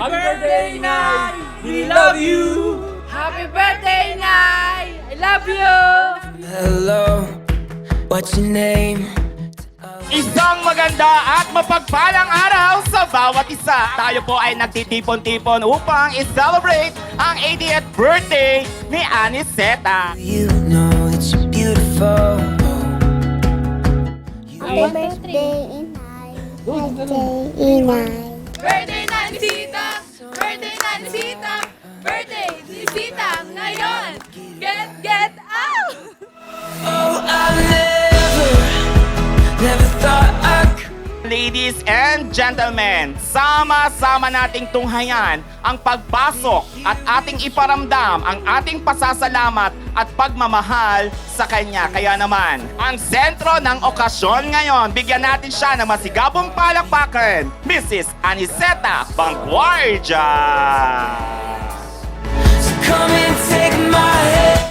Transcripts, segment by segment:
Happy birthday, Nay! We love you! Happy birthday, Nay! I love you! Hello, what's your name? Isang maganda at mapagpalang araw sa bawat isa. Tayo po ay nagtitipon-tipon upang i-celebrate ang 80th birthday ni Aniseta. You know that you're beautiful. Happy birthday, Inay. Birthday, Inay. Birthday na ni Sita! Birthday na ni Sita! Birthday ni Sita ngayon! Get out! Oh, I never thought I could. Ladies and gentlemen, sama-sama nating tunghayan ang pagpasok at ating iparamdam ang ating pasasalamat at pagmamahal sa Kanya. Kaya naman, ang sentro ng okasyon ngayon, bigyan natin siya ng masigabong palakpakan, Mrs. Aniseta Banguardia. So come and take my hand.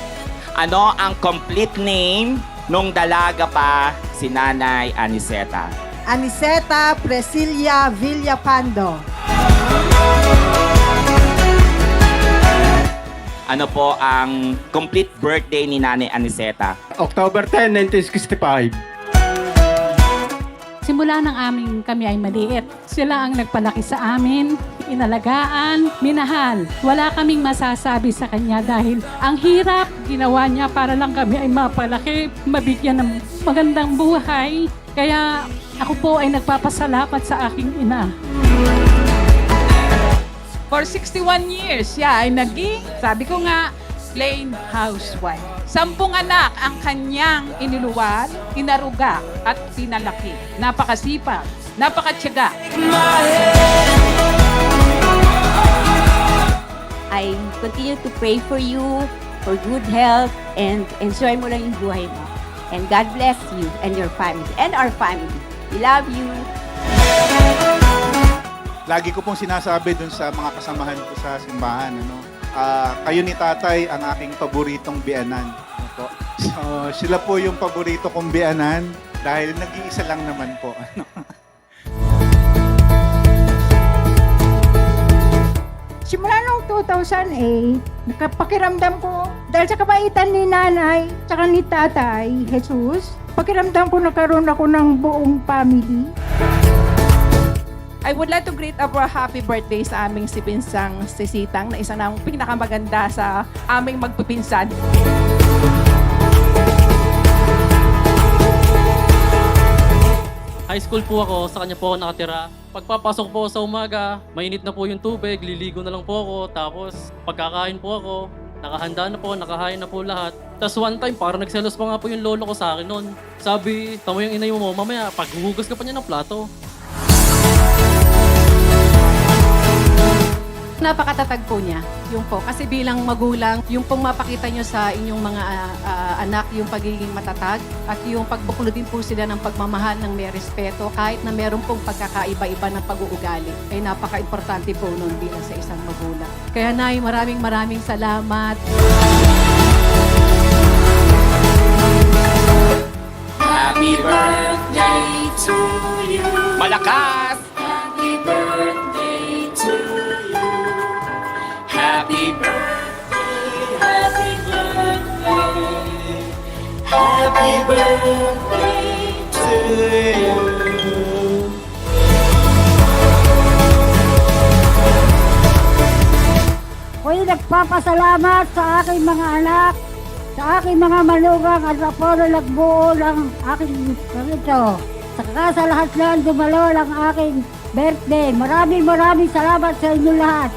Ano ang complete name nung dalaga pa si Nanay Aniseta? Aniseta Presilia Villapando. Ano po ang complete birthday ni Nanay Aniseta? October 10, 1965. Simula ng aming kami ay maliit. Sila ang nagpalaki sa amin, inalagaan, minahal. Wala kaming masasabi sa kanya dahil ang hirap ginawa niya para lang kami ay mapalaki, mabigyan ng magandang buhay. Kaya ako po ay nagpapasalamat sa aking ina. For 61 years, siya ay naging, sabi ko nga, plain housewife. 10 anak ang kanyang iniluwal, inaruga at pinalaki. Napakasipag, napakatyaga. I continue to pray for you, for good health, and enjoy mo lang yung buhay mo. And God bless you and your family, and our family. We love you. Lagi ko pong sinasabi dun sa mga kasamahan ko sa simbahan, kayo ni tatay ang aking paboritong biyanan. Ano po? So, sila po yung paborito kong biyanan dahil nag-iisa lang naman po. Simula noong 2008, nakapakiramdam ko, dahil sa kabaitan ni nanay, tsaka ni tatay, Jesus, pakiramdam ko nagkaroon ako ng buong family. I would like to greet a happy birthday sa aming si Pinsang Sisitang na isa ng pinakamaganda sa aming magpipinsan. High school po ako, sa kanya po ako nakatira. Pagpapasok po sa umaga, mainit na po yung tubig, liligo na lang po ako. Tapos pagkakain po ako, nakahanda na po, nakahain na po lahat. Tapos one time, parang nagselos pa nga po yung lolo ko sa akin noon. Sabi, tamo yung inay mo, mamaya paghuhugas ka pa niya ng plato. Napakatatag po niya, yung po. Kasi bilang magulang, yung pong mapakita nyo sa inyong mga anak, yung pagiging matatag at yung pagbuklod din po sila ng pagmamahal, ng may respeto, kahit na meron pong pagkakaiba-iba ng pag-uugali. Ay napaka-importante po nun bilang sa isang magulang. Kaya Nay, maraming salamat. Happy birthday to you. Malakas! Happy birthday to you. Happy birthday, happy birthday, happy birthday to you. Ako'y nagpapasalamat sa aking mga anak, sa aking mga manugang at sa puro nagbuo ng aking ganito. Sa lahat lang dumalo ang aking birthday. Maraming salamat sa inyo lahat.